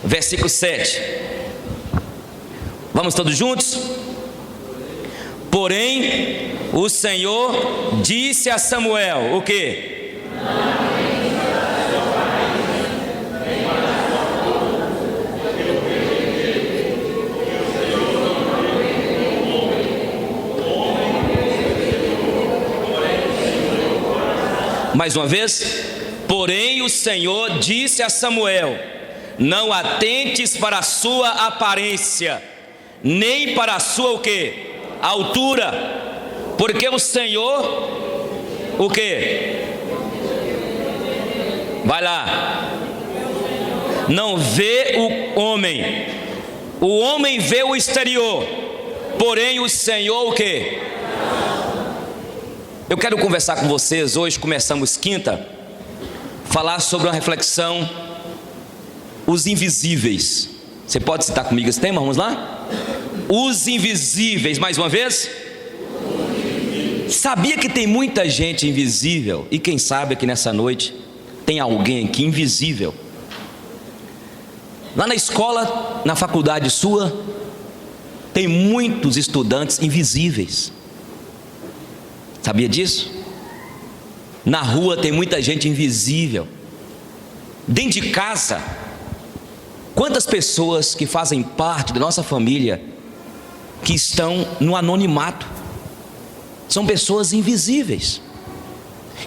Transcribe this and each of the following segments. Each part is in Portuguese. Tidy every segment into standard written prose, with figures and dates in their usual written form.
versículo 7. Vamos todos juntos? Porém, o Senhor disse a Samuel, o quê? Mais uma vez. Porém o Senhor disse a Samuel: não atentes para a sua aparência, nem para a sua o quê? Altura, porque o Senhor o quê? Vai lá. Não vê o homem vê o exterior, porém o Senhor o quê? Eu quero conversar com vocês hoje, começamos quinta, falar sobre uma reflexão, os invisíveis. Você pode citar comigo esse tema? Vamos lá? Os invisíveis, mais uma vez. Sabia que tem muita gente invisível? E quem sabe aqui nessa noite tem alguém aqui invisível. Lá na escola, na faculdade sua, tem muitos estudantes invisíveis. Sabia disso? Na rua tem muita gente invisível. Dentro de casa, quantas pessoas que fazem parte da nossa família que estão no anonimato? São pessoas invisíveis.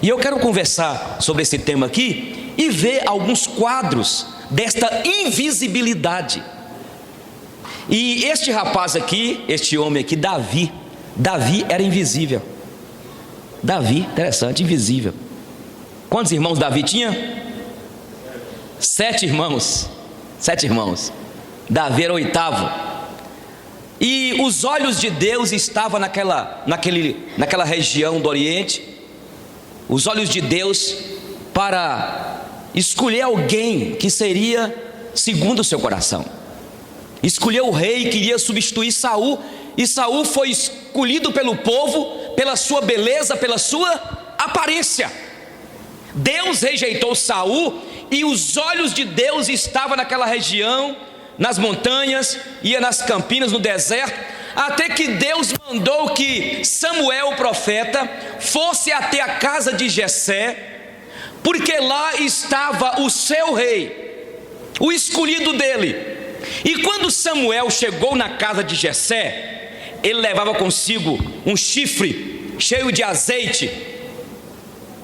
E eu quero conversar sobre esse tema aqui e ver alguns quadros desta invisibilidade. E este rapaz aqui, este homem aqui, Davi era invisível. Davi, interessante, invisível. Quantos irmãos Davi tinha? 7 irmãos. 7 irmãos. Davi era o 8º. E os olhos de Deus estavam naquela região do Oriente. Os olhos de Deus para escolher alguém que seria segundo o seu coração. Escolheu o rei que iria substituir Saul. E Saul foi escolhido pelo povo pela sua beleza, pela sua aparência. Deus rejeitou Saul e os olhos de Deus estavam naquela região, nas montanhas, ia nas campinas, no deserto, até que Deus mandou que Samuel, o profeta, fosse até a casa de Jessé, porque lá estava o seu rei, o escolhido dele. E quando Samuel chegou na casa de Jessé, ele levava consigo um chifre cheio de azeite,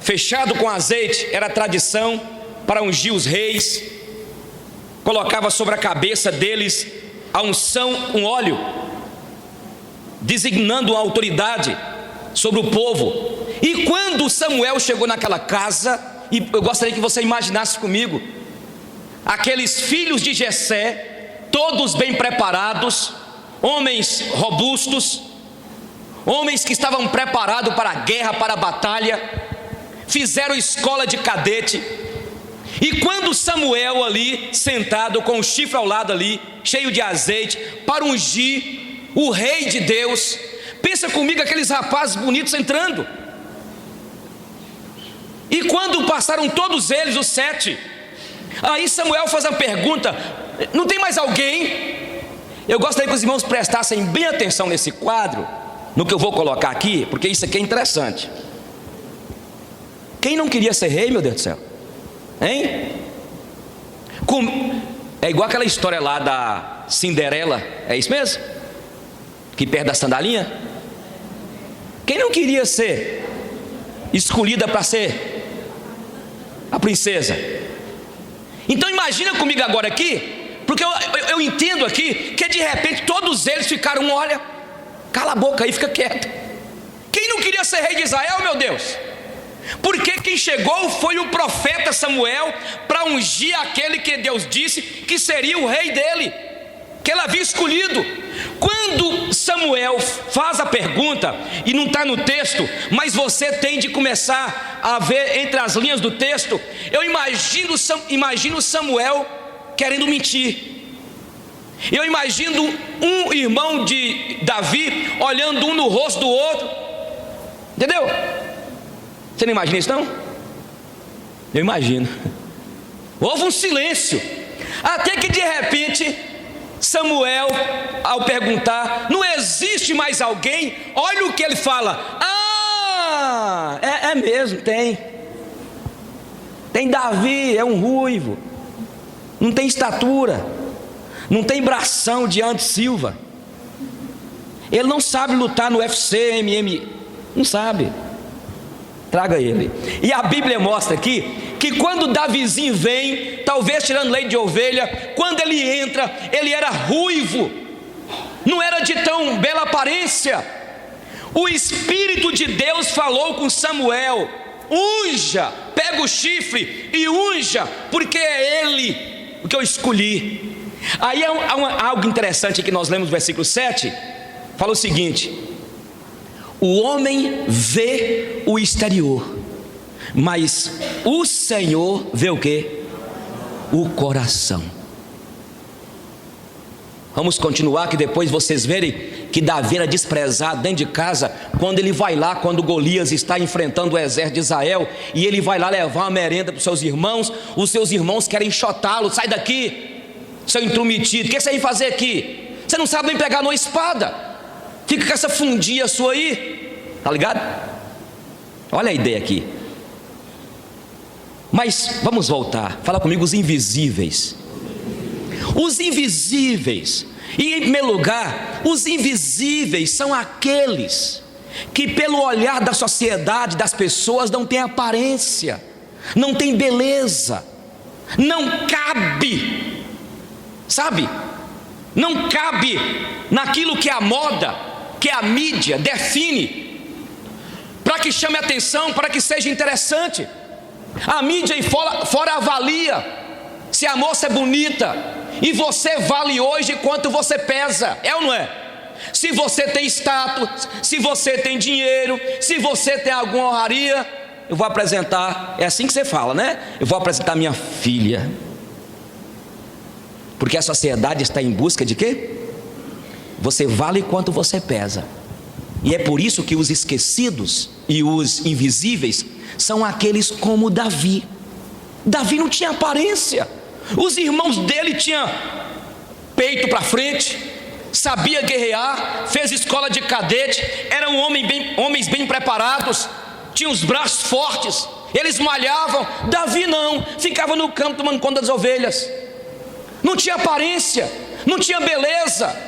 fechado com azeite, era a tradição para ungir os reis. Colocava sobre a cabeça deles a unção, um óleo, designando uma autoridade sobre o povo. E quando Samuel chegou naquela casa, e eu gostaria que você imaginasse comigo, aqueles filhos de Jessé, todos bem preparados, homens robustos, homens que estavam preparados para a guerra, para a batalha, fizeram escola de cadete. E quando Samuel ali, sentado com o chifre ao lado ali, cheio de azeite, para ungir o rei de Deus, pensa comigo aqueles rapazes bonitos entrando. E quando passaram todos eles, os 7, aí Samuel faz uma pergunta: não tem mais alguém? Eu gostaria que os irmãos prestassem bem atenção nesse quadro, no que eu vou colocar aqui, porque isso aqui é interessante. Quem não queria ser rei, meu Deus do céu? Hein? É igual aquela história lá da Cinderela, é isso mesmo? Que perde a sandalinha. Quem não queria ser escolhida para ser a princesa? Então imagina comigo agora aqui, porque eu entendo aqui que de repente todos eles ficaram: olha, cala a boca aí, fica quieto. Quem não queria ser rei de Israel, meu Deus? Porque quem chegou foi o profeta Samuel para ungir aquele que Deus disse que seria o rei dele, que ele havia escolhido. Quando Samuel faz a pergunta, e não está no texto, mas você tem de começar a ver entre as linhas do texto, eu imagino Samuel querendo mentir. Eu imagino um irmão de Davi olhando um no rosto do outro, entendeu? Você não imagina isso não? Eu imagino. Houve um silêncio, Até que de repente, Samuel, ao perguntar, não existe mais alguém? Olha o que ele fala: ah, é mesmo, tem Davi, é um ruivo, não tem estatura, não tem bração de Anderson Silva, ele não sabe lutar no UFC, MMA, não sabe, traga ele. E a Bíblia mostra aqui que quando Davizinho vem, talvez tirando leite de ovelha, quando ele entra, ele era ruivo, não era de tão bela aparência. O Espírito de Deus falou com Samuel: unja, pega o chifre e unja, porque é ele o que eu escolhi. Aí há algo interessante que nós lemos no versículo 7, fala o seguinte: o homem vê o exterior, mas o Senhor vê o quê? O coração. Vamos continuar, que depois vocês verem que Davi era desprezado dentro de casa. Quando ele vai lá, quando Golias está enfrentando o exército de Israel, e ele vai lá levar uma merenda para os seus irmãos, os seus irmãos querem enxotá-lo: sai daqui, seu intrometido, o que você vem fazer aqui? Você não sabe nem pegar numa espada, fica com essa fundinha sua aí, tá ligado? Olha a ideia aqui. Mas vamos voltar, fala comigo: os invisíveis. Os invisíveis, e em primeiro lugar, os invisíveis são aqueles que pelo olhar da sociedade, das pessoas, não tem aparência, não tem beleza, não cabe, sabe? Não cabe naquilo que a moda, que a mídia define, para que chame atenção, para que seja interessante. A mídia aí fora avalia se a moça é bonita, e você vale hoje quanto você pesa, é ou não é? Se você tem status, se você tem dinheiro, se você tem alguma honraria, eu vou apresentar, é assim que você fala, né? Eu vou apresentar minha filha, porque a sociedade está em busca de quê? Você vale quanto você pesa. E é por isso que os esquecidos e os invisíveis são aqueles como Davi. Davi não tinha aparência. Os irmãos dele tinham peito para frente, sabia guerrear, fez escola de cadete, eram homens bem preparados, tinham os braços fortes, eles malhavam. Davi não, ficava no campo tomando conta das ovelhas, não tinha aparência, não tinha beleza,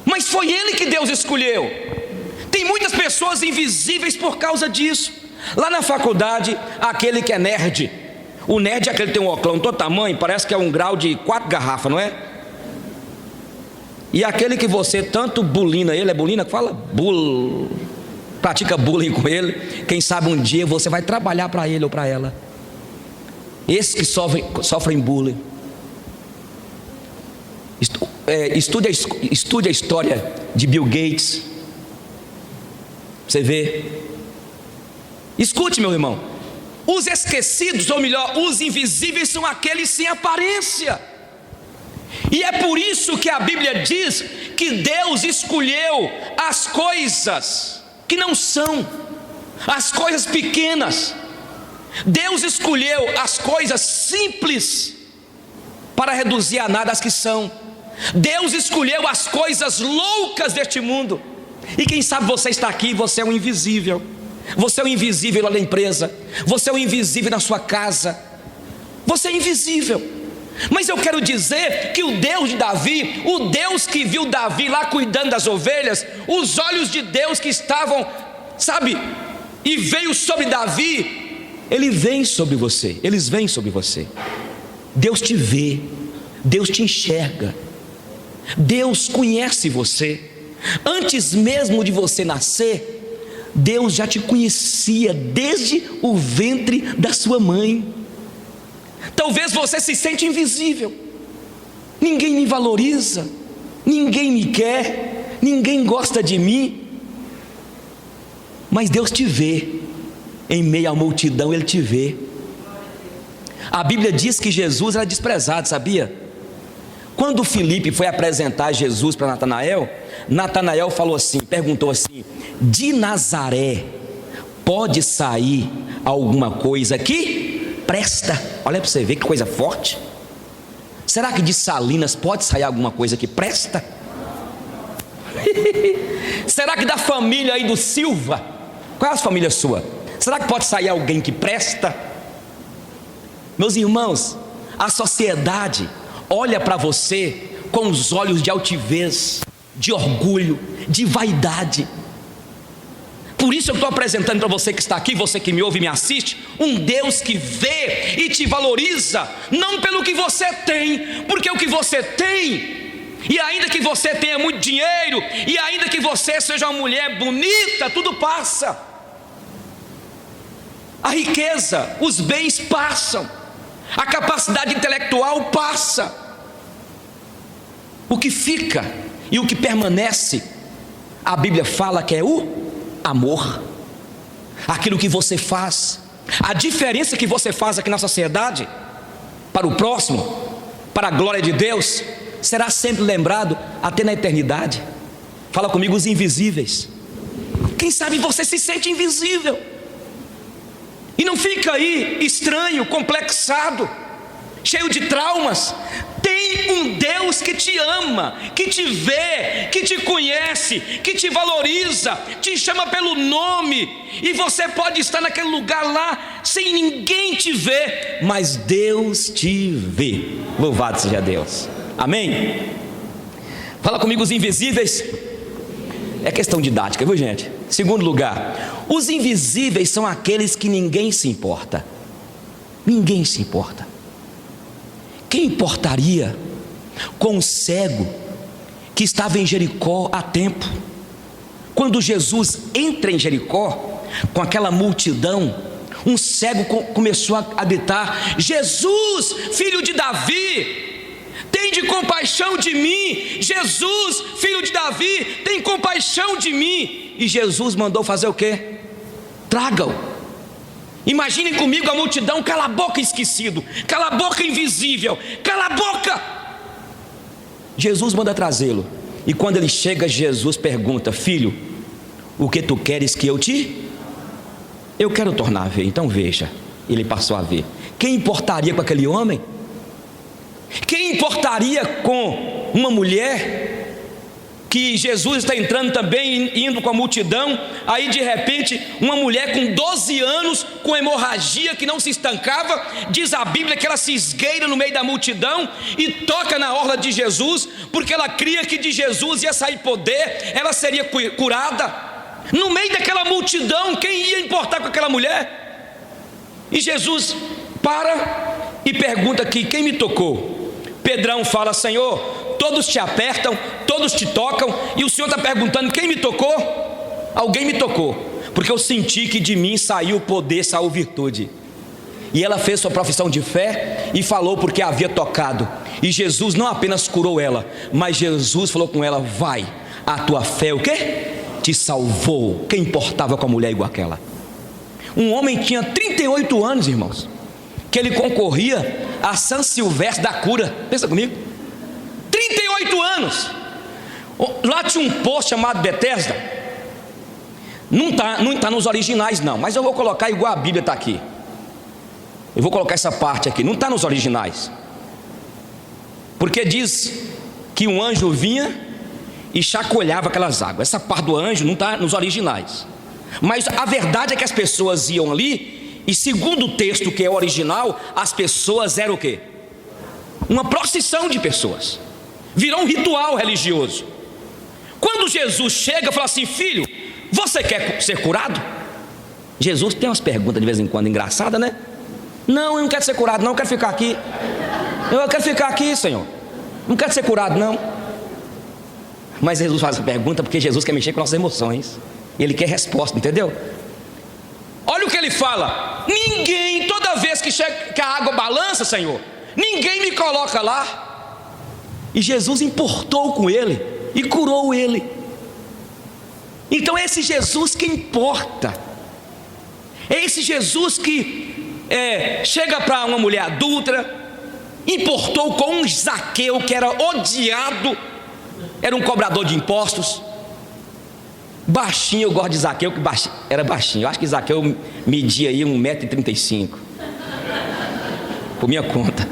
mas foi ele que Deus escolheu. Tem muitas pessoas invisíveis por causa disso. Lá na faculdade, aquele que é nerd, o nerd é aquele que tem um óculos todo tamanho, parece que é um grau de 4 garrafas, não é? E aquele que você tanto bulina ele, é bulina que fala? Pratica bullying com ele. Quem sabe um dia você vai trabalhar para ele ou para ela. Esses que sofrem bullying. Estude a história de Bill Gates. Você vê. Escute, meu irmão. Os esquecidos, ou melhor, os invisíveis, são aqueles sem aparência. E é por isso que a Bíblia diz que Deus escolheu as coisas que não são, as coisas pequenas. Deus escolheu as coisas simples para reduzir a nada as que são. Deus escolheu as coisas loucas deste mundo. E quem sabe você está aqui e você é um invisível. Você é um invisível lá na empresa, você é um invisível na sua casa, você é invisível. Mas eu quero dizer que o Deus de Davi, o Deus que viu Davi lá cuidando das ovelhas, os olhos de Deus que estavam, sabe, e veio sobre Davi, ele vem sobre você, eles vêm sobre você. Deus te vê, Deus te enxerga, Deus conhece você. Antes mesmo de você nascer, Deus já te conhecia desde o ventre da sua mãe. Talvez você se sente invisível. Ninguém me valoriza, ninguém me quer, ninguém gosta de mim. Mas Deus te vê. Em meio à multidão Ele te vê. A Bíblia diz que Jesus era desprezado, sabia? Quando Filipe foi apresentar Jesus para Natanael, Natanael falou assim, perguntou assim: de Nazaré pode sair alguma coisa que presta? Olha para você ver que coisa forte. Será que de Salinas pode sair alguma coisa que presta? Será que da família aí do Silva, qual é a família sua? Será que pode sair alguém que presta? Meus irmãos, a sociedade olha para você com os olhos de altivez, de orgulho, de vaidade. Por isso eu estou apresentando para você que está aqui, você que me ouve e me assiste, um Deus que vê e te valoriza, não pelo que você tem, porque o que você tem, e ainda que você tenha muito dinheiro, e ainda que você seja uma mulher bonita, tudo passa. A riqueza, os bens passam, a capacidade intelectual passa. O que fica e o que permanece, a Bíblia fala que é o amor, aquilo que você faz, a diferença que você faz aqui na sociedade, para o próximo, para a glória de Deus, será sempre lembrado até na eternidade. Fala comigo, os invisíveis. Quem sabe você se sente invisível e não fica aí estranho, complexado, cheio de traumas. Tem um Deus que te ama, que te vê, que te conhece, que te valoriza, te chama pelo nome, e você pode estar naquele lugar lá sem ninguém te ver, mas Deus te vê. Louvado seja Deus. Amém? Fala comigo, os invisíveis. É questão didática, viu, gente? Segundo lugar, os invisíveis são aqueles que ninguém se importa. Ninguém se importa. Quem importaria com o cego que estava em Jericó há tempo? Quando Jesus entra em Jericó, com aquela multidão, um cego começou a gritar: Jesus, filho de Davi, tende compaixão de mim. Jesus, filho de Davi, tem compaixão de mim. E Jesus mandou fazer o quê? Traga-o. Imaginem comigo a multidão: cala a boca, esquecido, cala a boca, invisível, cala a boca. Jesus manda trazê-lo, e quando ele chega, Jesus pergunta: filho, o que tu queres que eu te? Eu quero tornar a ver. Então veja. Ele passou a ver. Quem importaria com aquele homem? Quem importaria com uma mulher que Jesus está entrando também, indo com a multidão? Aí de repente uma mulher com 12 anos, com hemorragia que não se estancava, diz a Bíblia que ela se esgueira no meio da multidão e toca na orla de Jesus, porque ela cria que de Jesus ia sair poder, ela seria curada. No meio daquela multidão, quem ia importar com aquela mulher? E Jesus para e pergunta aqui: quem me tocou? Pedrão fala: Senhor, todos te apertam, todos te tocam, e o Senhor está perguntando: quem me tocou? Alguém me tocou, porque eu senti que de mim saiu o poder, saiu virtude. E ela fez sua profissão de fé e falou porque havia tocado. E Jesus não apenas curou ela, mas Jesus falou com ela: vai, a tua fé o quê? Te salvou. Quem importava com a mulher igual aquela? Um homem tinha 38 anos, irmãos, que ele concorria a São Silvestre da Cura. Pensa comigo, 38 anos. Lá tinha um poço chamado Betesda. Não está nos originais não, mas eu vou colocar igual a Bíblia está aqui. Eu vou colocar essa parte aqui. Não está nos originais, porque diz que um anjo vinha e chacoalhava aquelas águas. Essa parte do anjo não está nos originais, mas a verdade é que as pessoas iam ali, e segundo o texto que é original, as pessoas eram o quê? Uma procissão de pessoas. Virou um ritual religioso. Quando Jesus chega, fala assim: filho, você quer ser curado? Jesus tem umas perguntas de vez em quando engraçadas, né? Não, eu não quero ser curado não, eu quero ficar aqui. Eu quero ficar aqui, Senhor, não quero ser curado não. Mas Jesus faz essa pergunta porque Jesus quer mexer com nossas emoções, Ele quer resposta, entendeu? Olha o que ele fala: ninguém, toda vez que a água balança, Senhor, ninguém me coloca lá. E Jesus importou com ele e curou ele. Então é esse Jesus que importa. É esse Jesus que chega para uma mulher adúltera, importou com um Zaqueu que era odiado, era um cobrador de impostos, baixinho. Eu gosto de Zaqueu, que era baixinho. Eu acho que Zaqueu media aí 1,35 m, por minha conta.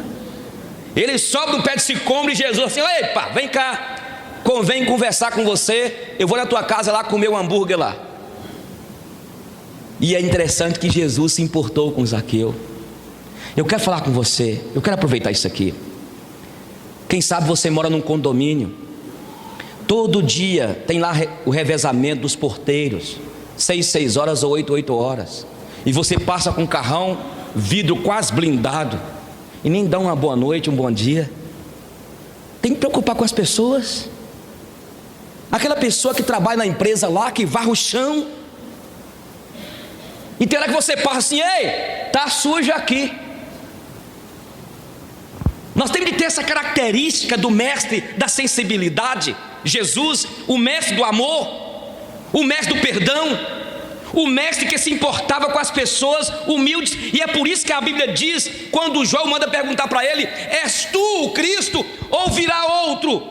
Ele sobe no pé de sicômoro e Jesus assim: epa, vem cá, convém conversar com você, eu vou na tua casa lá comer um hambúrguer lá. E é interessante que Jesus se importou com Zaqueu. Eu quero falar com você, eu quero aproveitar isso aqui. Quem sabe você mora num condomínio, todo dia tem lá o revezamento dos porteiros, 6 horas ou 8 horas, e você passa com um carrão, vidro quase blindado, e nem dá uma boa noite, um bom dia. Tem que preocupar com as pessoas. Aquela pessoa que trabalha na empresa lá, que varre o chão, e tem hora que você passa assim: ei, tá sujo aqui. Nós temos que ter essa característica do mestre da sensibilidade. Jesus, o mestre do amor, o mestre do perdão, o mestre que se importava com as pessoas humildes. E é por isso que a Bíblia diz, quando João manda perguntar para ele: és tu o Cristo ou virá outro?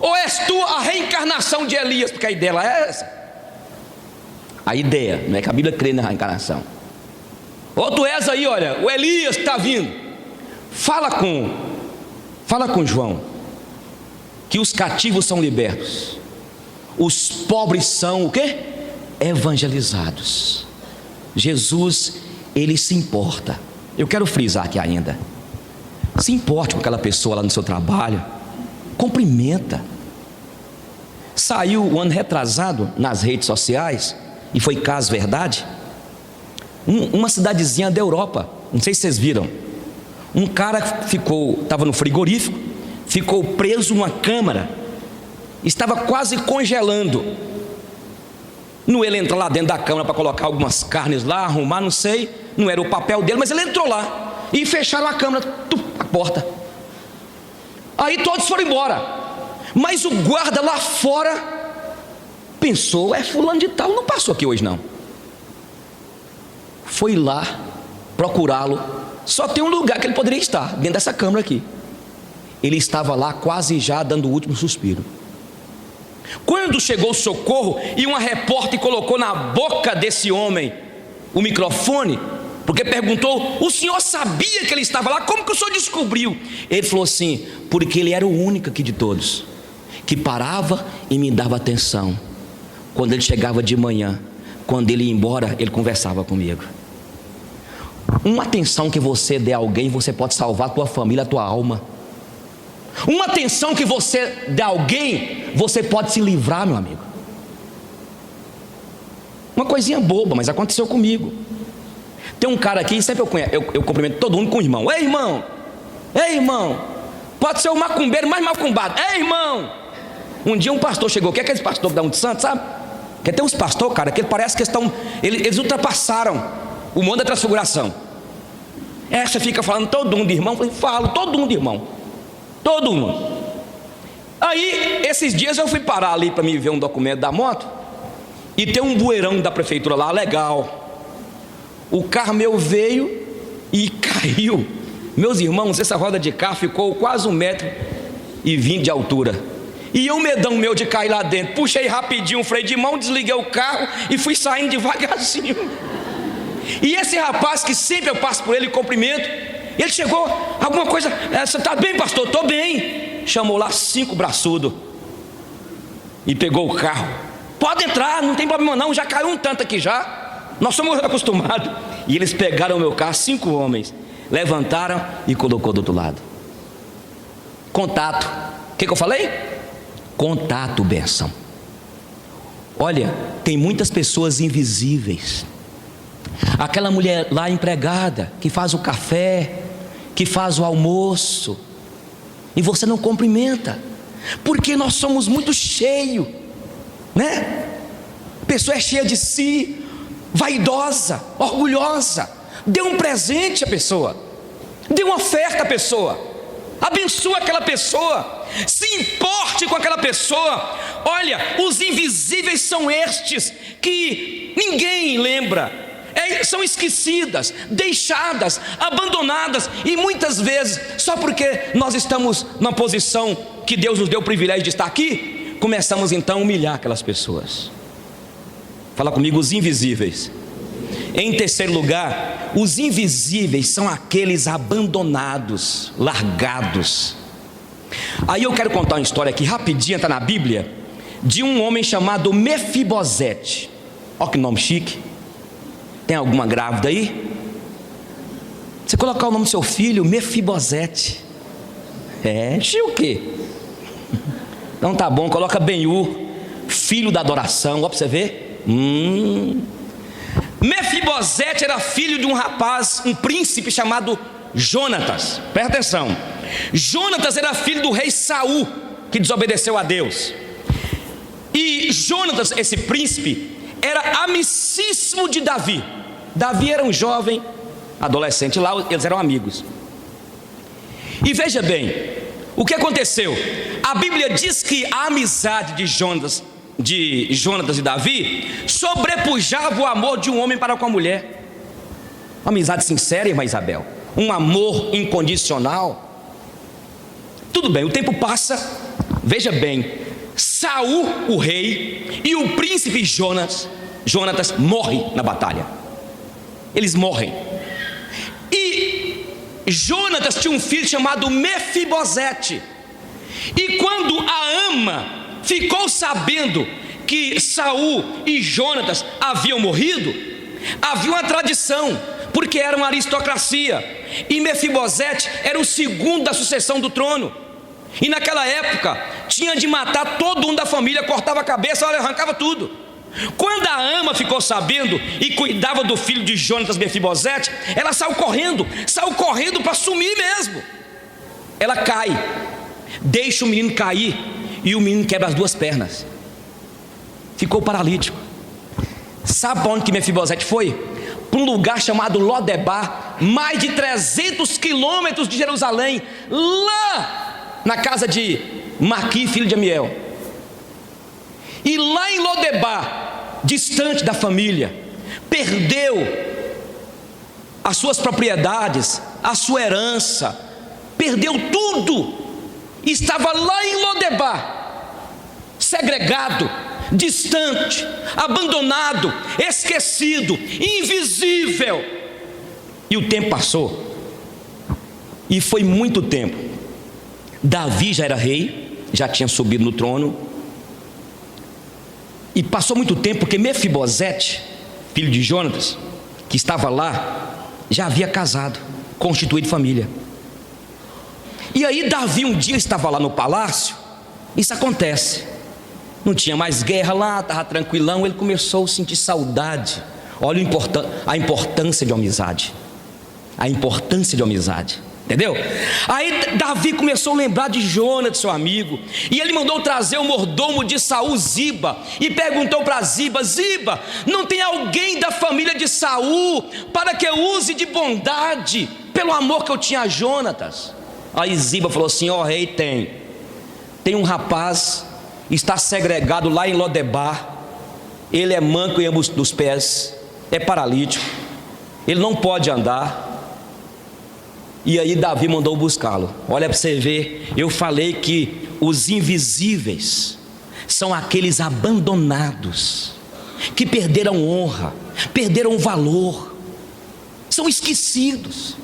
Ou és tu a reencarnação de Elias? Porque a ideia lá é essa. A ideia, não é que a Bíblia crê na reencarnação. Ou tu és aí, olha, o Elias que está vindo. Fala com João que os cativos são libertos, os pobres são o quê? Evangelizados. Jesus, ele se importa. Eu quero frisar aqui ainda: se importe com aquela pessoa lá no seu trabalho, cumprimenta. Saiu o ano retrasado nas redes sociais, e foi caso verdade, uma cidadezinha da Europa, não sei se vocês viram. Um cara estava no frigorífico, ficou preso numa câmara, estava quase congelando. Ele entra lá dentro da câmara para colocar algumas carnes lá, arrumar, não sei, não era o papel dele, mas ele entrou lá e fecharam a câmara, a porta. Aí todos foram embora, mas o guarda lá fora pensou: é fulano de tal, não passou aqui hoje não. Foi lá procurá-lo. Só tem um lugar que ele poderia estar, dentro dessa câmara aqui. Ele estava lá quase já dando o último suspiro. Quando chegou o socorro e uma repórter colocou na boca desse homem o microfone, porque perguntou: o senhor sabia que ele estava lá? Como que o senhor descobriu? Ele falou assim: porque ele era o único aqui de todos que parava e me dava atenção. Quando ele chegava de manhã, quando ele ia embora, ele conversava comigo. Uma atenção que você der a alguém, você pode salvar a tua família, a tua alma. Uma atenção que você der a alguém, você pode se livrar, meu amigo. Uma coisinha boba, mas aconteceu comigo. Tem um cara aqui, sempre eu cumprimento todo mundo com irmão. Ei, irmão! Ei, irmão! Pode ser o macumbeiro mais macumbado. Ei, irmão! Um dia um pastor chegou, que é aquele pastor que dá um de santo, sabe? Porque tem uns pastores, cara, que parece que eles ultrapassaram o mundo da transfiguração. Você fica falando todo mundo de irmão. Eu falei: falo, todo mundo de irmão. Todo mundo. Aí, esses dias eu fui parar ali para me ver um documento da moto, e tem um bueirão da prefeitura lá, legal. O carro meu veio e caiu. Meus irmãos, essa roda de carro ficou quase 1,20 m de altura. E eu, medão meu de cair lá dentro, puxei rapidinho o freio de mão, desliguei o carro e fui saindo devagarzinho. E esse rapaz, que sempre eu passo por ele e cumprimento, ele chegou: alguma coisa, você está bem, pastor? Estou bem. Chamou lá 5 braçudos e pegou o carro. Pode entrar, não tem problema não, já caiu um tanto aqui já, nós somos acostumados. E eles pegaram o meu carro, 5 homens, levantaram e colocou do outro lado. Contato. O que eu falei? Contato, bênção. Olha, tem muitas pessoas invisíveis. Aquela mulher lá empregada, que faz o café, que faz o almoço, e você não cumprimenta, porque nós somos muito cheios, né? A pessoa é cheia de si, vaidosa, orgulhosa. Dê um presente à pessoa, dê uma oferta à pessoa, abençoa aquela pessoa, se importe com aquela pessoa. Olha, os invisíveis são estes que ninguém lembra, são esquecidas, deixadas, abandonadas, e muitas vezes, só porque nós estamos na posição que Deus nos deu o privilégio de estar aqui, começamos então a humilhar aquelas pessoas. Fala comigo: os invisíveis. Em terceiro lugar, os invisíveis são aqueles abandonados, largados. Aí eu quero contar uma história aqui rapidinha, está na Bíblia, de um homem chamado Mefibosete. Olha que nome chique. Tem alguma grávida aí? Você colocar o nome do seu filho, Mefibosete. O quê? Não tá bom, coloca Ben-Ur, filho da adoração, ó, para você ver. Mefibosete era filho de um rapaz, um príncipe chamado Jonatas. Presta atenção. Jonatas era filho do rei Saul, que desobedeceu a Deus. E Jonatas, esse príncipe, era amicíssimo de Davi. Davi era um jovem adolescente lá, eles eram amigos. E veja bem, o que aconteceu? A Bíblia diz que a amizade de Jonatas e Davi sobrepujava o amor de um homem para com a mulher. Uma amizade sincera, irmã Isabel, um amor incondicional. Tudo bem, o tempo passa. Veja bem, Saul, o rei, e o príncipe Jonatas morrem na batalha. Eles morrem. E Jonatas tinha um filho chamado Mefibosete. E quando a ama ficou sabendo que Saul e Jonatas haviam morrido, havia uma tradição, porque era uma aristocracia, e Mefibosete era o segundo da sucessão do trono. E naquela época tinha de matar todo um da família, cortava a cabeça, arrancava tudo. Quando a ama ficou sabendo e cuidava do filho de Jonatas, Mefibosete, ela saiu correndo para sumir mesmo. Ela cai, deixa o menino cair, e o menino quebra as duas pernas, ficou paralítico. Sabe para onde que Mefibosete foi? Para um lugar chamado Lodebar, mais de 300 quilômetros de Jerusalém, lá na casa de Maqui, filho de Amiel. E lá em Lodebar, distante da família, perdeu as suas propriedades, a sua herança, perdeu tudo. Estava lá em Lodebar, segregado, distante, abandonado, esquecido, invisível. E o tempo passou, e foi muito tempo. Davi já era rei, já tinha subido no trono, e passou muito tempo, porque Mefibosete, filho de Jonatas, que estava lá, já havia casado, constituído família. E aí Davi um dia estava lá no palácio. Isso acontece, não tinha mais guerra lá, estava tranquilão. Ele começou a sentir saudade. Olha a importância de uma amizade. A importância de uma amizade, entendeu? Aí Davi começou a lembrar de Jonatas, seu amigo, e ele mandou trazer o mordomo de Saul, Ziba, e perguntou para Ziba: Ziba, não tem alguém da família de Saul para que eu use de bondade pelo amor que eu tinha a Jonatas? Aí Ziba falou assim: ó rei, tem um rapaz, está segregado lá em Lodebar, ele é manco em ambos dos pés, é paralítico, ele não pode andar. E aí Davi mandou buscá-lo. Olha para você ver, eu falei que os invisíveis são aqueles abandonados, que perderam honra, perderam valor, são esquecidos,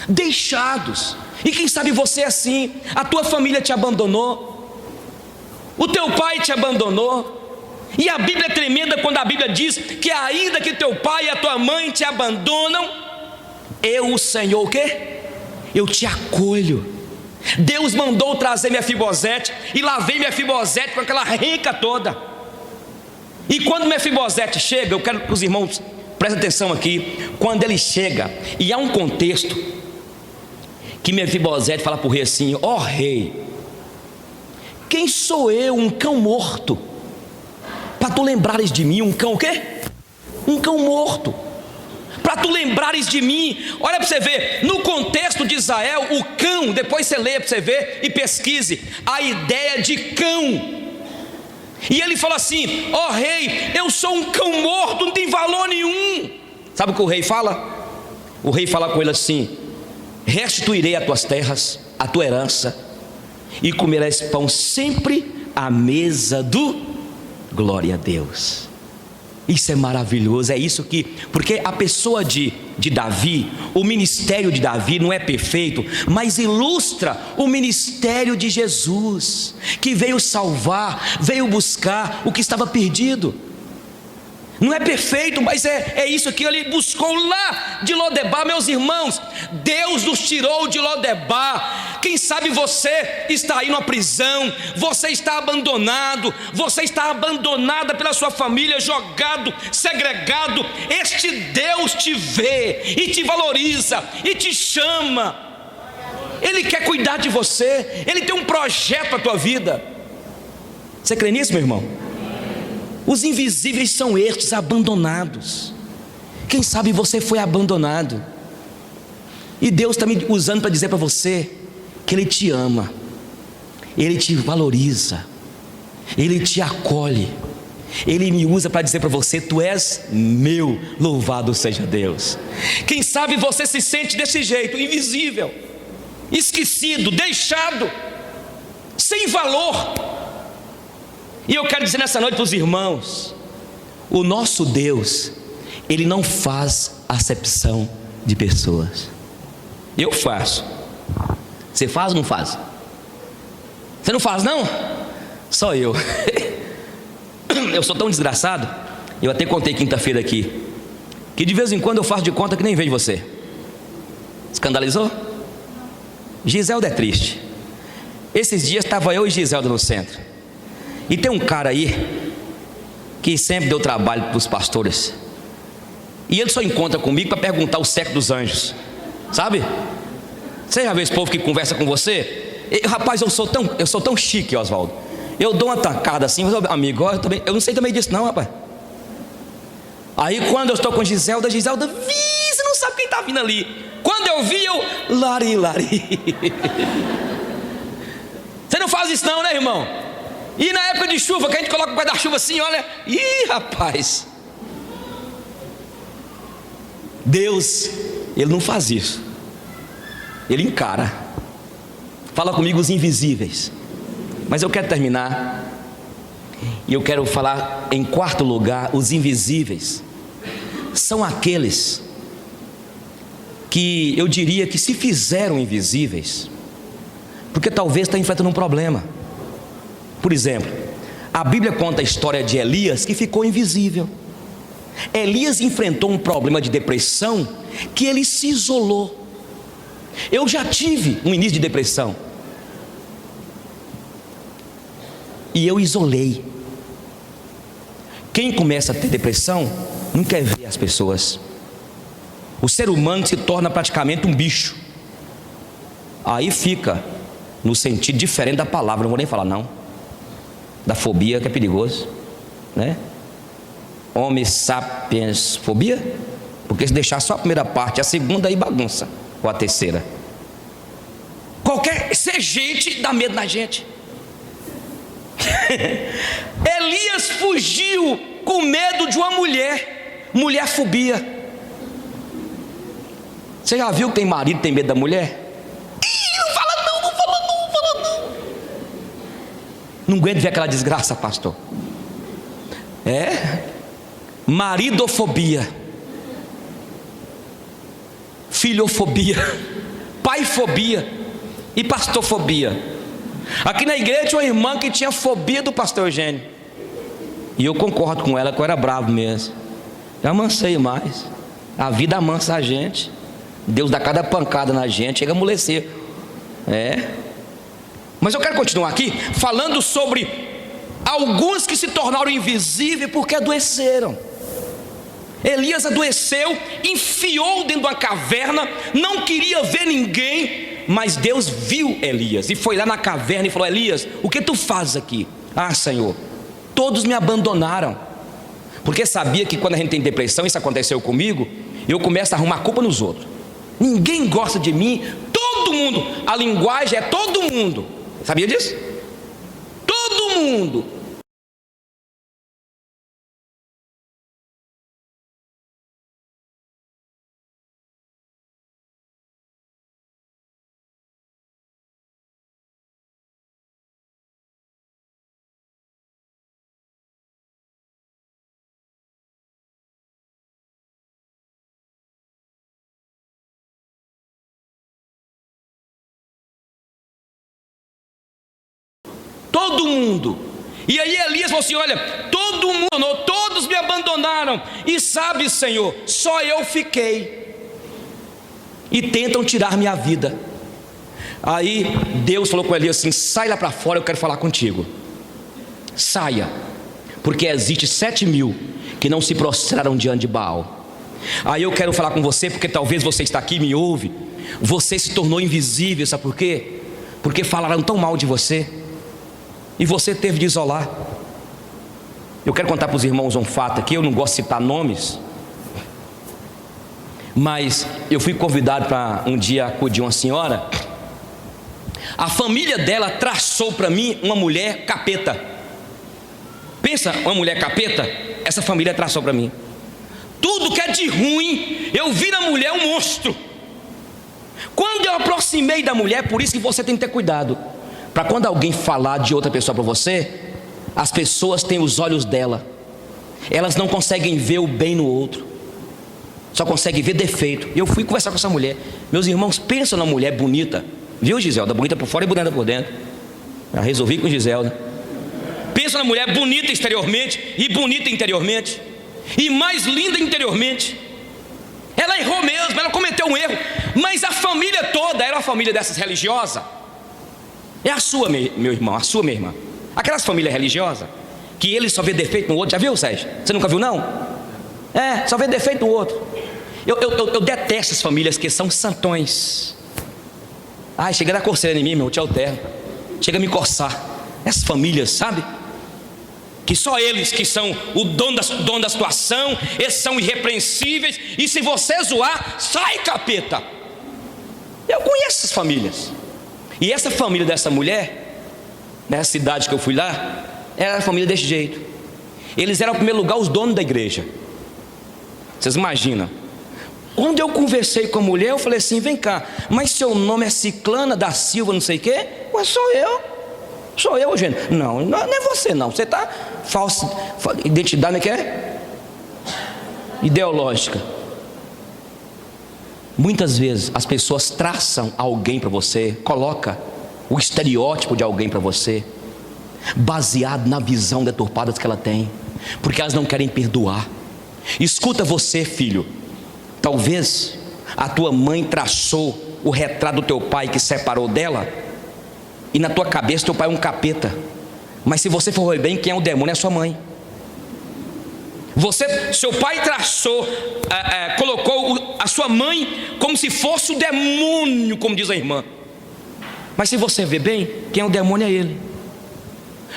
deixados. E quem sabe você é assim, a tua família te abandonou, o teu pai te abandonou. E a Bíblia é tremenda quando a Bíblia diz que ainda que teu pai e a tua mãe te abandonam, eu, o Senhor, o quê? Eu te acolho. Deus mandou trazer Mefibosete, e lá vem Mefibosete com aquela renca toda. E quando Mefibosete chega, eu quero que os irmãos prestem atenção aqui. Quando ele chega, e há um contexto que Mefibosete fala para o rei assim: ó rei, quem sou eu, um cão morto, para tu lembrares de mim? Um cão o quê? Um cão morto, para tu lembrares de mim. Olha para você ver, no contexto de Israel, o cão, depois você lê para você ver e pesquise a ideia de cão. E ele fala assim: ó rei, eu sou um cão morto, não tem valor nenhum. Sabe o que o rei fala? O rei fala com ele assim: restituirei as tuas terras, a tua herança, e comerás pão sempre à mesa do glória a Deus. Isso é maravilhoso, é isso que... Porque a pessoa de Davi, o ministério de Davi não é perfeito, mas ilustra o ministério de Jesus, que veio salvar, veio buscar o que estava perdido. Não é perfeito, mas é isso que ele buscou lá de Lodebar. Meus irmãos, Deus nos tirou de Lodebar. Quem sabe você está aí numa prisão, você está abandonado, você está abandonada pela sua família, jogado, segregado. Este Deus te vê e te valoriza e te chama. Ele quer cuidar de você, Ele tem um projeto para a tua vida. Você crê nisso, meu irmão? Os invisíveis são estes, abandonados. Quem sabe você foi abandonado, e Deus está me usando para dizer para você que Ele te ama, Ele te valoriza, Ele te acolhe. Ele me usa para dizer para você: tu és meu, louvado seja Deus. Quem sabe você se sente desse jeito, invisível, esquecido, deixado, sem valor. E eu quero dizer nessa noite para os irmãos: o nosso Deus, Ele não faz acepção de pessoas. Eu faço. Você faz ou não faz? Você não faz não? Só eu. Eu sou tão desgraçado. Eu até contei quinta-feira aqui, que de vez em quando eu faço de conta que nem vejo você. Escandalizou? Giselda é triste. Esses dias estava eu e Giselda no centro, e tem um cara aí que sempre deu trabalho para os pastores, e ele só encontra comigo para perguntar o sexo dos anjos, sabe? Você já viu esse povo que conversa com você? Rapaz, eu sou tão chique, Oswaldo. Eu dou uma tacada assim, mas, amigo, eu não sei também disso não, rapaz. Aí quando eu estou com Giselda, você não sabe quem está vindo ali. Quando eu vi, lari. Você não faz isso não, né, irmão? E na época de chuva, que a gente coloca o guarda-chuva assim, olha, rapaz, Deus, Ele não faz isso. Ele encara. Fala comigo os invisíveis. Mas eu quero terminar, e eu quero falar em quarto lugar: os invisíveis são aqueles que eu diria que se fizeram invisíveis porque talvez está enfrentando um problema. Por exemplo, a Bíblia conta a história de Elias, que ficou invisível. Elias enfrentou um problema de depressão que ele se isolou. Eu já tive um início de depressão e eu isolei. Quem começa a ter depressão não quer ver as pessoas. O ser humano se torna praticamente um bicho. Aí fica no sentido diferente da palavra, não vou nem falar não, da fobia, que é perigoso, né? Homo sapiens fobia, porque se deixar só a primeira parte, a segunda aí bagunça, ou a terceira. Ser gente dá medo na gente. Elias fugiu com medo de uma mulher fobia. Você já viu que tem marido que tem medo da mulher? Não fala não. Não aguento ver aquela desgraça, pastor. Maridofobia, filhofobia, paifobia e pastorfobia. Aqui na igreja tinha uma irmã que tinha fobia do pastor Eugênio, e eu concordo com ela que eu era bravo mesmo. Já amansei mais. A vida amansa a gente. Deus dá cada pancada na gente, chega a amolecer. Mas eu quero continuar aqui falando sobre alguns que se tornaram invisíveis porque adoeceram. Elias adoeceu, enfiou dentro de uma caverna, não queria ver ninguém, mas Deus viu Elias e foi lá na caverna e falou: Elias, o que tu fazes aqui? Ah, Senhor, todos me abandonaram. Porque sabia que quando a gente tem depressão, isso aconteceu comigo, eu começo a arrumar culpa nos outros. Ninguém gosta de mim, todo mundo, a linguagem é todo mundo. Sabia disso? Todo mundo. todo mundo. E aí Elias falou assim: olha, todo mundo, todos me abandonaram, e sabe, Senhor, só eu fiquei, e tentam tirar minha vida. Aí Deus falou com Elias assim: sai lá para fora, eu quero falar contigo. Saia, porque existe 7.000 que não se prostraram diante de Baal. Aí eu quero falar com você, porque talvez você está aqui e me ouve. Você se tornou invisível, sabe por quê? Porque falaram tão mal de você, e você teve de isolar. Eu quero contar para os irmãos um fato aqui. Eu não gosto de citar nomes, mas eu fui convidado para um dia acudir uma senhora. A família dela traçou para mim uma mulher capeta. Pensa, uma mulher capeta. Essa família traçou para mim tudo que é de ruim. Eu vi na mulher um monstro. Quando eu aproximei da mulher, por isso que você tem que ter cuidado, para quando alguém falar de outra pessoa para você, as pessoas têm os olhos dela, elas não conseguem ver o bem no outro, só conseguem ver defeito. E eu fui conversar com essa mulher. Meus irmãos, pensam na mulher bonita, viu, Giselda? Bonita por fora e bonita por dentro. Já resolvi com Giselda. Pensa na mulher bonita exteriormente e bonita interiormente, e mais linda interiormente. Ela errou mesmo, ela cometeu um erro, mas a família toda era uma família dessas religiosas. É a sua, meu irmão, a sua, minha irmã. Aquelas famílias religiosas que ele só vê defeito no outro. Já viu, Sérgio? Você nunca viu, não? Só vê defeito no outro. Eu detesto as famílias que são santões. Ai, chega a dar coceira em mim, meu, te alterno. Chega a me coçar. Essas famílias, sabe? Que só eles que são o dono da situação, eles são irrepreensíveis, e se você zoar, sai, capeta. Eu conheço essas famílias. E essa família dessa mulher, nessa cidade que eu fui lá, era a família desse jeito. Eles eram, em primeiro lugar, os donos da igreja. Vocês imaginam? Quando eu conversei com a mulher, eu falei assim: vem cá, mas seu nome é Ciclana da Silva, não sei o quê? Mas sou eu, Eugênio. Não é você não, você está falsa identidade, não é? Ideológica. Muitas vezes as pessoas traçam alguém para você, coloca o estereótipo de alguém para você, baseado na visão deturpada que ela tem, porque elas não querem perdoar. Escuta você, filho, talvez a tua mãe traçou o retrato do teu pai que separou dela, e na tua cabeça teu pai é um capeta. Mas se você for ver bem, quem é o demônio é a sua mãe. Seu pai traçou, colocou a sua mãe como se fosse o demônio, como diz a irmã. Mas se você ver bem, quem é o demônio é ele.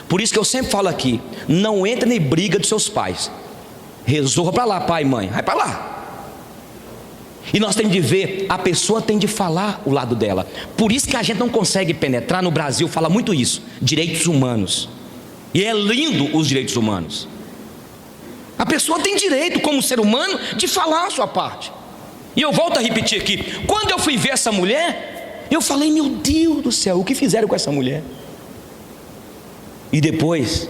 Por isso que eu sempre falo aqui: não entra em briga dos seus pais. Resolva para lá, pai e mãe, vai para lá. E nós temos de ver, a pessoa tem de falar o lado dela. Por isso que a gente não consegue penetrar. No Brasil fala muito isso, direitos humanos. E é lindo os direitos humanos. A pessoa tem direito, como ser humano, de falar a sua parte. E eu volto a repetir aqui: quando eu fui ver essa mulher, eu falei: meu Deus do céu, o que fizeram com essa mulher? E depois,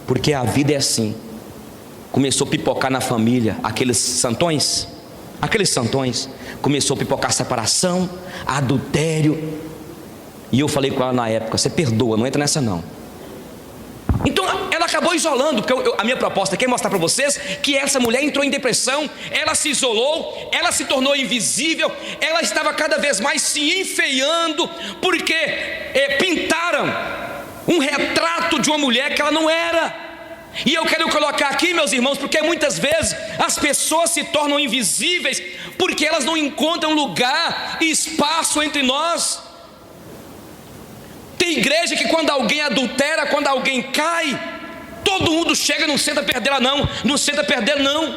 porque a vida é assim, começou a pipocar na família aqueles santões, começou a pipocar separação, adultério. E eu falei com ela na época: você perdoa, não entra nessa não. Então ela acabou isolando, porque a minha proposta aqui é mostrar para vocês que essa mulher entrou em depressão, ela se isolou, ela se tornou invisível, ela estava cada vez mais se enfeiando, porque pintaram um retrato de uma mulher que ela não era. E eu quero colocar aqui, meus irmãos, porque muitas vezes as pessoas se tornam invisíveis porque elas não encontram lugar e espaço entre nós. Tem igreja que quando alguém adultera, quando alguém cai, todo mundo chega, não senta perto dela não, não senta perto dela não.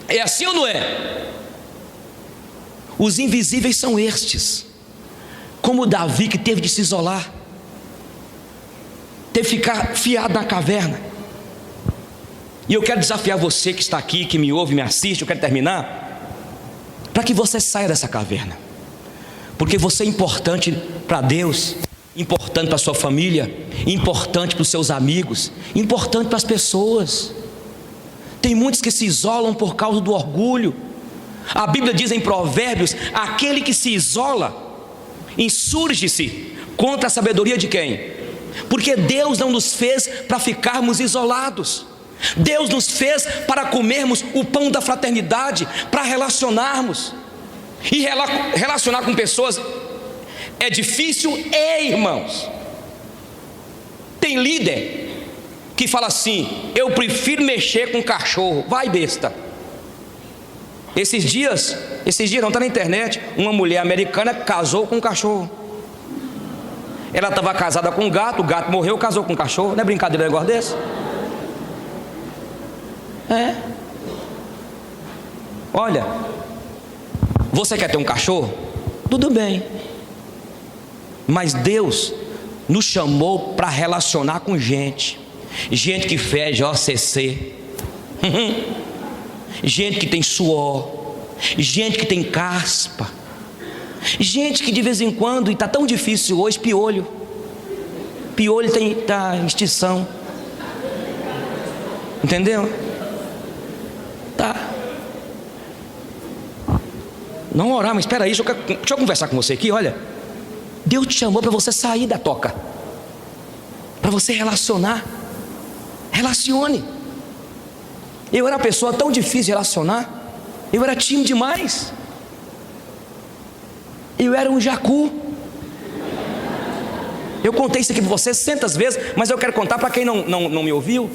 É assim ou não é? Os invisíveis são estes, como Davi, que teve de se isolar, teve que ficar fiado na caverna. E eu quero desafiar você que está aqui, que me ouve, me assiste, eu quero terminar, para que você saia dessa caverna, porque você é importante para Deus, importante para a sua família, importante para os seus amigos, importante para as pessoas. Tem muitos que se isolam por causa do orgulho. A Bíblia diz em Provérbios: aquele que se isola insurge-se contra a sabedoria de quem? Porque Deus não nos fez para ficarmos isolados. Deus nos fez para comermos o pão da fraternidade, para relacionarmos. E relacionar com pessoas é difícil, irmãos. Tem líder que fala assim: eu prefiro mexer com cachorro. Vai, besta. Esses dias não, está na internet, uma mulher americana casou com um cachorro. Ela estava casada com um gato, o gato morreu, casou com um cachorro. Não é brincadeira um negócio desse? Olha, você quer ter um cachorro? Tudo bem. Mas Deus nos chamou para relacionar com gente. Gente que fede OCC. Gente que tem suor. Gente que tem caspa. Gente que de vez em quando, e está tão difícil hoje, piolho. Piolho está em extinção. Entendeu? Tá. Não orar, mas espera aí, deixa eu conversar com você aqui, olha. Deus te chamou para você sair da toca, para você relacionar. Relacione. Eu era uma pessoa tão difícil de relacionar. Eu era tímido demais. Eu era um jacu. Eu contei isso aqui para você centas vezes, mas eu quero contar para quem não me ouviu.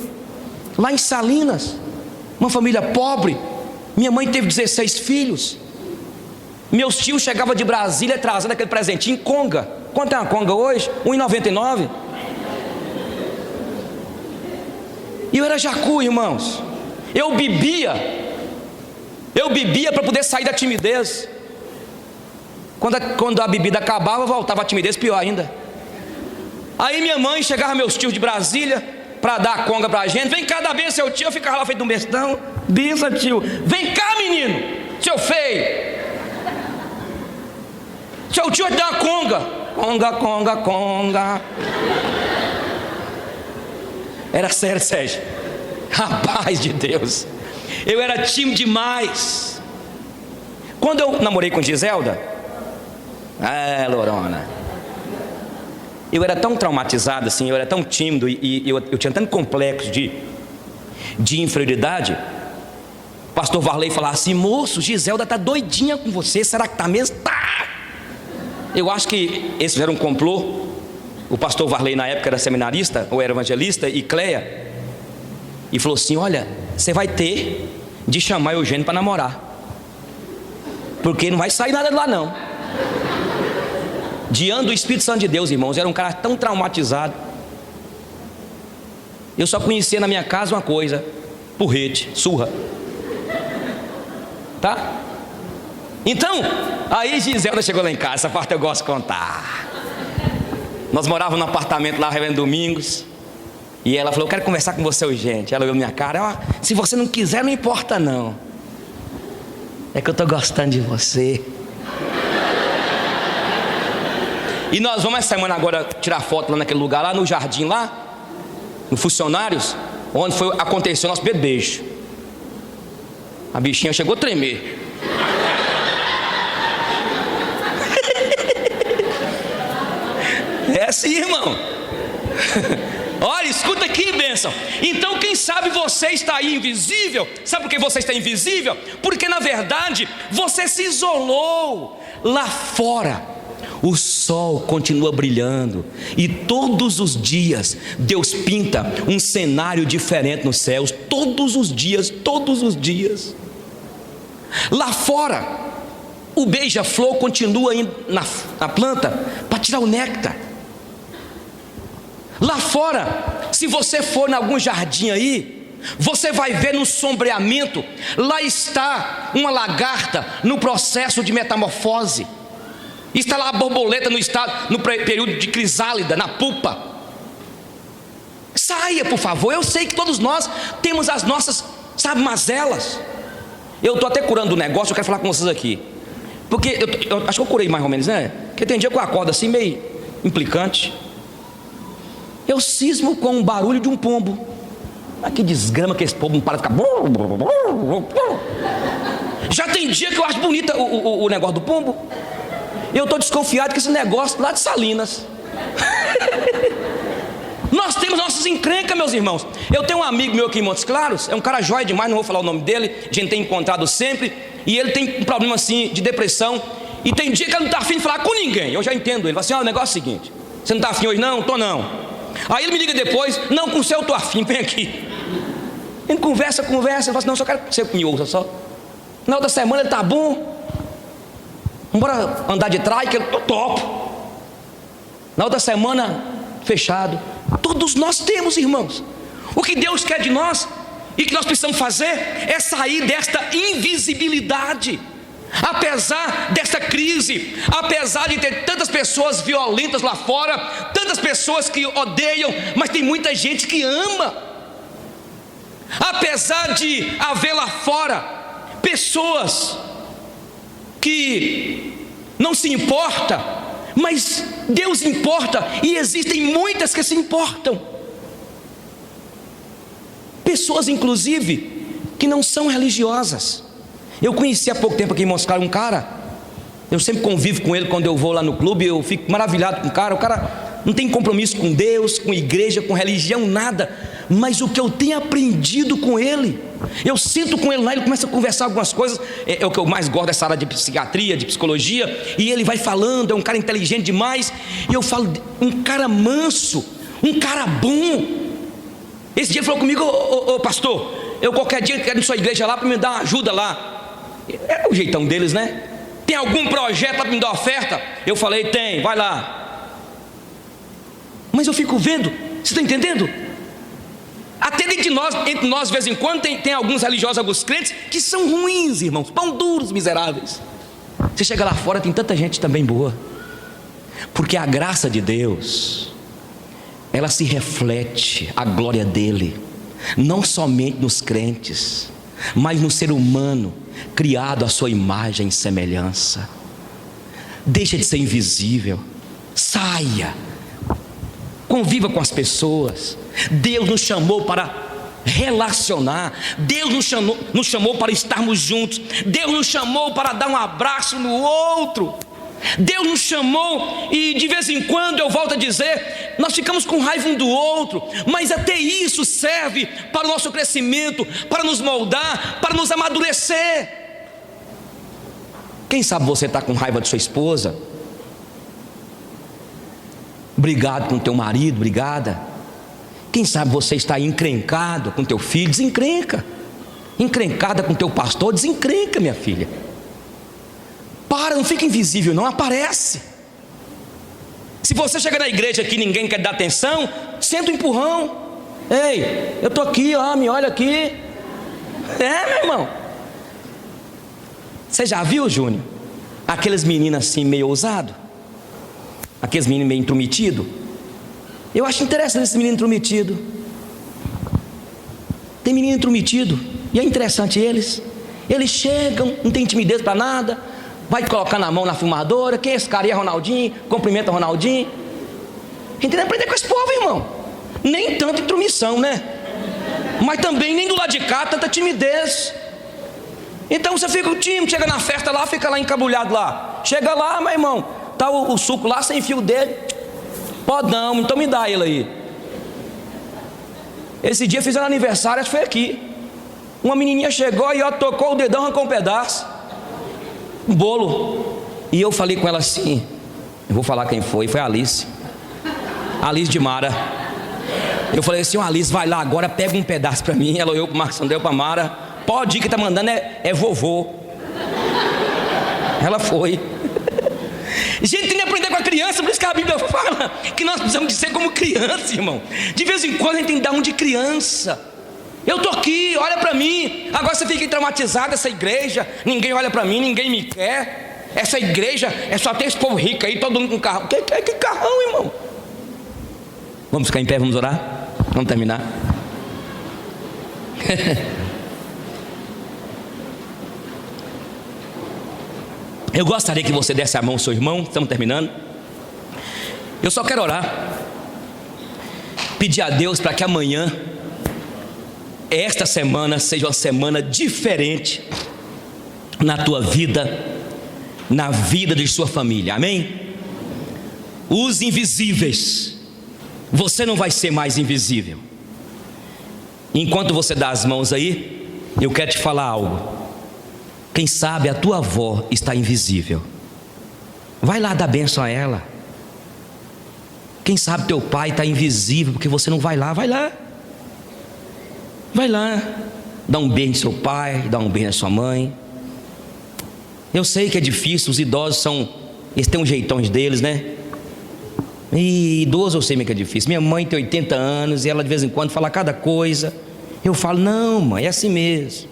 Lá em Salinas, uma família pobre, minha mãe teve 16 filhos. Meus tios chegavam de Brasília trazendo aquele presentinho, conga. Quanto é uma conga hoje? R$1,99. E eu era jacu, irmãos. Eu bebia para poder sair da timidez. Quando a bebida acabava, voltava a timidez, pior ainda. Aí minha mãe chegava, meus tios de Brasília, para dar a conga pra gente. Vem cá, dá benção, seu tio. Eu ficava lá feito um bestão. Benção, tio. Vem cá, menino, seu feio. Seu tio vai te dar uma conga. Conga, conga, conga. Era sério, Sérgio. Rapaz de Deus, eu era tímido demais. Quando eu namorei com Giselda, Lorona, eu era tão traumatizado assim, eu era tão tímido e eu tinha tanto complexo de inferioridade. O pastor Varley falava assim: moço, Giselda está doidinha com você, será que está mesmo? Tá! Eu acho que esse era um complô. O pastor Varley na época era seminarista, ou era evangelista, e Cleia, e falou assim: olha, você vai ter de chamar Eugênio para namorar, porque não vai sair nada de lá não. Diante do Espírito Santo de Deus, irmãos, eu era um cara tão traumatizado. Eu só conhecia na minha casa uma coisa: porrete, surra. Tá? Então, aí Giselda chegou lá em casa. Essa parte eu gosto de contar. Nós morávamos num apartamento lá, Reverendo Domingos, e ela falou: eu quero conversar com você urgente. Ela olhou minha cara: se você não quiser, não importa não, é que eu estou gostando de você. E nós vamos essa semana agora tirar foto lá naquele lugar, lá no jardim, lá no Funcionários, onde aconteceu o nosso primeiro beijo. A bichinha chegou a tremer. É assim, irmão. Olha, escuta aqui, bênção. Então, quem sabe você está aí invisível. Sabe por que você está invisível? Porque na verdade você se isolou. Lá fora o sol continua brilhando, e todos os dias Deus pinta um cenário diferente nos céus. Todos os dias, todos os dias. Lá fora o beija-flor continua indo na planta para tirar o néctar. Lá fora, se você for em algum jardim aí, você vai ver no sombreamento, lá está uma lagarta no processo de metamorfose. Está lá a borboleta no período de crisálida, na pupa. Saia, por favor. Eu sei que todos nós temos as nossas, mazelas. Eu estou até curando um negócio, eu quero falar com vocês aqui. Porque eu acho que eu curei mais ou menos, né? Porque tem dia que eu acordo assim, meio implicante. Eu cismo com o barulho de um pombo. Que desgrama que esse pombo não para de ficar. Já tem dia que eu acho bonito o negócio do pombo. Eu estou desconfiado que esse negócio lá de Salinas. encrencas, meus irmãos. Eu tenho um amigo meu aqui em Montes Claros, é um cara jóia demais, não vou falar o nome dele, a gente tem encontrado sempre, e ele tem um problema assim de depressão, e tem dia que ele não está afim de falar com ninguém. Eu já entendo ele, fala assim: ó, o negócio é o seguinte, você não está afim hoje? Não, estou não. Aí ele me liga depois: não, com o seu eu estou afim, vem aqui. Ele conversa, ele fala assim: não, só quero que você me ouça só. Na outra semana ele está bom, vamos andar de trás, que eu topo. Na outra semana, fechado. Todos nós temos, irmãos. O que Deus quer de nós e que nós precisamos fazer é sair desta invisibilidade. Apesar dessa crise, apesar de ter tantas pessoas violentas lá fora, tantas pessoas que odeiam, mas tem muita gente que ama. Apesar de haver lá fora pessoas que não se importam, mas Deus importa, e existem muitas que se importam. Pessoas inclusive que não são religiosas. Eu conheci há pouco tempo aqui em Montes Claros um cara, eu sempre convivo com ele quando eu vou lá no clube, eu fico maravilhado com o cara não tem compromisso com Deus, com igreja, com religião, nada, mas o que eu tenho aprendido com ele, eu sento com ele lá, ele começa a conversar algumas coisas, é o que eu mais gosto dessa área de psiquiatria, de psicologia, e ele vai falando, é um cara inteligente demais, e eu falo, um cara manso, um cara bom. Esse dia ele falou comigo: ô pastor, eu qualquer dia quero ir na sua igreja lá para me dar uma ajuda lá. É o jeitão deles, né? Tem algum projeto para me dar oferta? Eu falei: tem, vai lá. Mas eu fico vendo, você está entendendo? Até entre nós de vez em quando tem alguns religiosos, alguns crentes que são ruins, irmãos, pão duros, miseráveis. Você chega lá fora, tem tanta gente também boa, porque a graça de Deus, ela se reflete a glória dele, não somente nos crentes, mas no ser humano criado à sua imagem e semelhança. Deixa de ser invisível, saia, conviva com as pessoas. Deus nos chamou para relacionar, Deus nos chamou para estarmos juntos, Deus nos chamou para dar um abraço no outro, Deus nos chamou, e de vez em quando, eu volto a dizer, nós ficamos com raiva um do outro, mas até isso serve para o nosso crescimento, para nos moldar, para nos amadurecer. Quem sabe você está com raiva de sua esposa, brigado com teu marido, brigada. Quem sabe você está encrencado com teu filho, desencrenca. Encrencada com teu pastor, desencrenca, minha filha. Para, não fica invisível não, aparece. Se você chega na igreja aqui e ninguém quer dar atenção, senta um empurrão. Ei, eu estou aqui, ó, me olha aqui. É, meu irmão. Você já viu, Júnior, aqueles meninos assim meio ousados? Aqueles meninos meio intrometidos? Eu acho interessante esse menino intrometido. Tem menino intrometido, e é interessante eles chegam, não tem timidez para nada, vai colocar na mão na filmadora. Quem é esse cara? E é Ronaldinho, cumprimenta Ronaldinho. A gente tem que aprender com esse povo, irmão. Nem tanta intromissão, né? Mas também nem do lado de cá tanta timidez. Então você fica tímido, chega na festa lá, fica lá encabulhado lá. Chega lá, meu irmão, tá o suco lá sem fio dele. Podão, então me dá ele aí. Esse dia fizeram aniversário, acho que foi aqui. Uma menininha chegou e ó, tocou o dedão, arrancou um pedaço, um bolo. E eu falei com ela assim, eu vou falar quem foi a Alice de Mara. Eu falei assim: Alice, vai lá agora, pega um pedaço para mim. Ela olhou para o Marcos André, para Mara. Pode ir, que tá mandando é vovô. Ela foi. Gente, tem que aprender com a criança. Por isso que a Bíblia fala que nós precisamos de ser como criança, irmão. De vez em quando a gente tem que dar um de criança. Eu estou aqui, olha para mim. Agora você fica traumatizado, essa igreja, ninguém olha para mim, ninguém me quer. Essa igreja é só ter esse povo rico aí, todo mundo com carro. Que carrão, irmão? Vamos ficar em pé, vamos orar? Vamos terminar. Eu gostaria que você desse a mão ao seu irmão. Estamos terminando. Eu só quero orar, pedir a Deus para que amanhã, esta semana, seja uma semana diferente na tua vida, na vida de sua família. Amém? Os invisíveis você não vai ser mais invisível. Enquanto você dá as mãos aí, eu quero te falar algo. Quem sabe a tua avó está invisível. Vai lá dar bênção a ela. Quem sabe teu pai está invisível porque você não vai lá. Vai lá. Vai lá. Dá um beijo no seu pai, dá um beijo na sua mãe. Eu sei que é difícil, os idosos eles têm um jeitão deles, né? E idoso eu sei que é difícil. Minha mãe tem 80 anos e ela de vez em quando fala cada coisa. Eu falo, não mãe, é assim mesmo.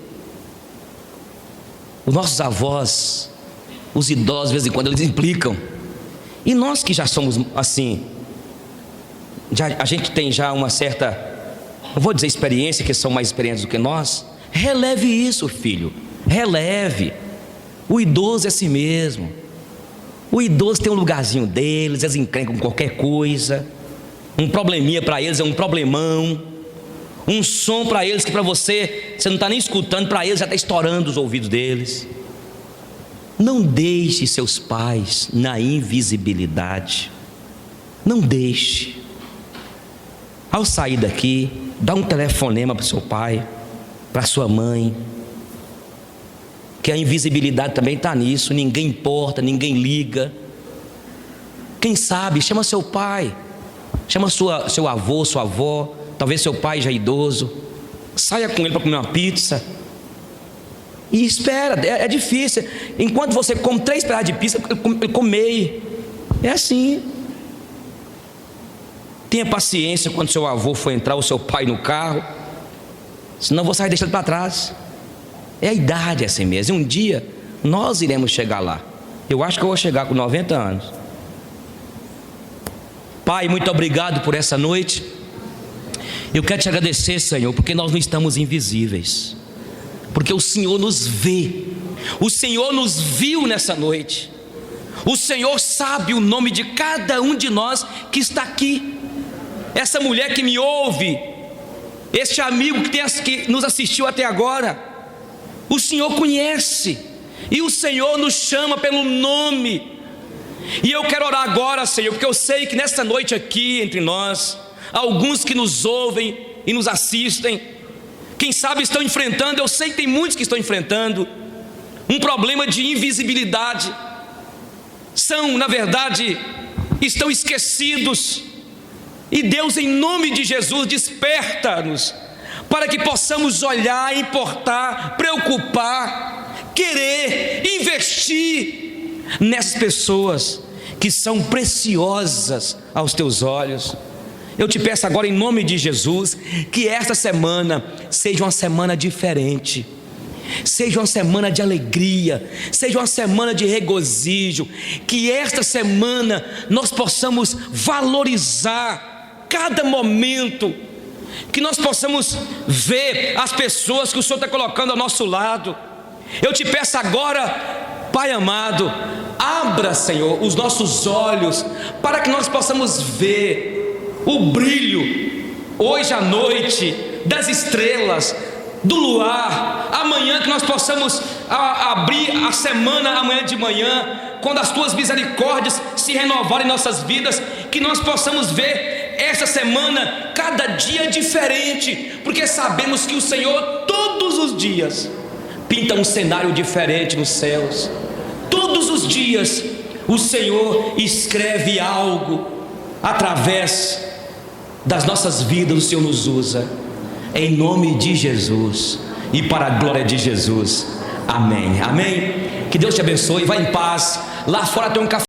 Os nossos avós, os idosos de vez em quando eles implicam. E nós que já somos assim, a gente tem já uma certa, não vou dizer experiência, que são mais experientes do que nós. Releve isso, filho, releve. O idoso é assim mesmo. O idoso tem um lugarzinho deles, eles encrencam com qualquer coisa. Um probleminha para eles é um problemão. Um som para eles que para você não está nem escutando, para eles já está estourando os ouvidos deles. Não deixe seus pais na invisibilidade. Não deixe. Ao sair daqui, dá um telefonema para o seu pai, para sua mãe. Que a invisibilidade também está nisso. Ninguém importa, ninguém liga. Quem sabe, chama seu pai, chama seu avô, sua avó. Talvez seu pai já é idoso. Saia com ele para comer uma pizza. E espera, é difícil. Enquanto você come 3 pedaços de pizza, ele come meio. É assim. Tenha paciência quando seu avô for entrar, ou seu pai no carro. Senão você vai deixar ele para trás. É a idade assim mesmo. E um dia nós iremos chegar lá. Eu acho que eu vou chegar com 90 anos. Pai, muito obrigado por essa noite. Eu quero te agradecer, Senhor, porque nós não estamos invisíveis. Porque o Senhor nos vê. O Senhor nos viu nessa noite. O Senhor sabe o nome de cada um de nós que está aqui. Essa mulher que me ouve, este amigo que nos assistiu até agora, o Senhor conhece. E o Senhor nos chama pelo nome. E eu quero orar agora, Senhor, porque eu sei que nessa noite aqui entre nós, alguns que nos ouvem e nos assistem, quem sabe estão enfrentando, eu sei que tem muitos que estão enfrentando um problema de invisibilidade. Na verdade, estão esquecidos. E Deus, em nome de Jesus, desperta-nos para que possamos olhar, importar, preocupar, querer, investir nessas pessoas que são preciosas aos teus olhos. Eu te peço agora, em nome de Jesus, que esta semana seja uma semana diferente, seja uma semana de alegria, seja uma semana de regozijo. Que esta semana nós possamos valorizar cada momento, que nós possamos ver as pessoas que o Senhor está colocando ao nosso lado. Eu te peço agora, Pai amado, abra, Senhor, os nossos olhos, para que nós possamos ver o brilho, hoje à noite, das estrelas, do luar. Amanhã que nós possamos abrir a semana, amanhã de manhã, quando as tuas misericórdias se renovarem em nossas vidas, que nós possamos ver essa semana, cada dia diferente, porque sabemos que o Senhor todos os dias pinta um cenário diferente nos céus. Todos os dias o Senhor escreve algo através das nossas vidas. O Senhor nos usa, em nome de Jesus e para a glória de Jesus. Amém, amém. Que Deus te abençoe, vá em paz. Lá fora tem um café.